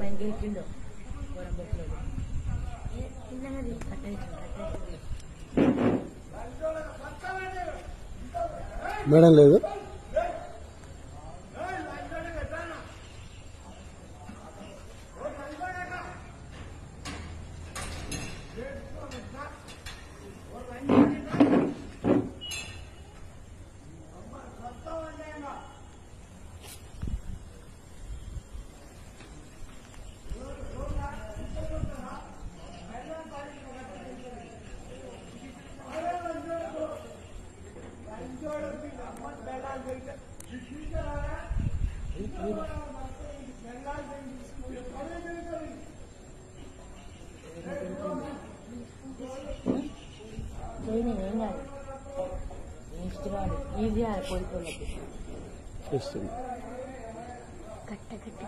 అమ్మాయిని గెలిచిండు గొడవలో చిన్నది మేడం లేదు ఏం కాదు ఇష్టరాడు ఈజీ కోరుకోలేదు చేస్తుంది కట్ట కట్టి